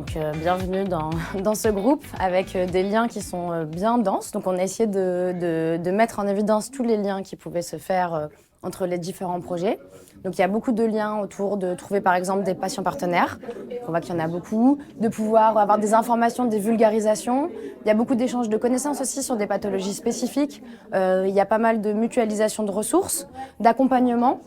Bienvenue dans ce groupe avec des liens qui sont bien denses. Donc on a essayé de mettre en évidence tous les liens qui pouvaient se faire entre les différents projets. Donc il y a beaucoup de liens autour de trouver par exemple des patients partenaires. On voit qu'il y en a beaucoup, de pouvoir avoir des informations, des vulgarisations. Il y a beaucoup d'échanges de connaissances aussi sur des pathologies spécifiques. Il y a pas mal de mutualisation de ressources, d'accompagnement.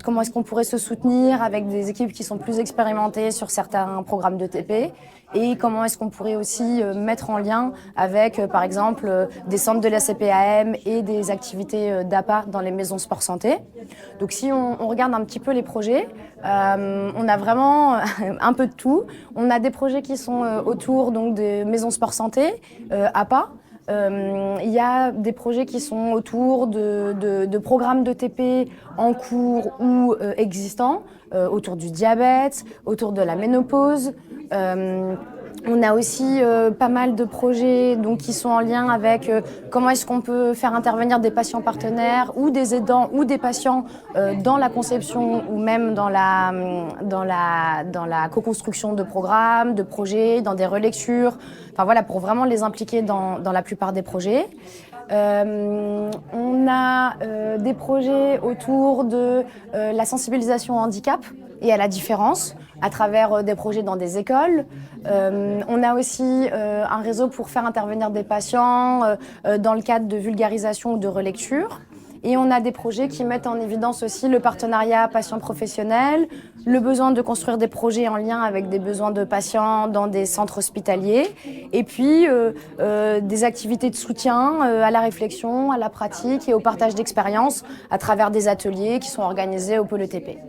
Comment est-ce qu'on pourrait se soutenir avec des équipes qui sont plus expérimentées sur certains programmes de TP et comment est-ce qu'on pourrait aussi mettre en lien avec, par exemple, des centres de la CPAM et des activités d'APA dans les maisons sport santé. Donc si on regarde un petit peu les projets, on a vraiment un peu de tout. On a des projets qui sont autour donc, des maisons sport santé, APA. Il y a des projets qui sont autour de programmes de TP en cours ou existants, autour du diabète, autour de la ménopause. On a aussi pas mal de projets donc, qui sont en lien avec comment est-ce qu'on peut faire intervenir des patients partenaires ou des aidants ou des patients dans la conception ou même dans la co-construction de programmes, de projets, dans des relectures, enfin voilà, pour vraiment les impliquer dans la plupart des projets. On a des projets autour de la sensibilisation au handicap et à la différence à travers des projets dans des écoles. On a aussi un réseau pour faire intervenir des patients dans le cadre de vulgarisation ou de relecture. Et on a des projets qui mettent en évidence aussi le partenariat patient-professionnel, le besoin de construire des projets en lien avec des besoins de patients dans des centres hospitaliers, et puis des activités de soutien à la réflexion, à la pratique et au partage d'expériences à travers des ateliers qui sont organisés au Pôle ETP.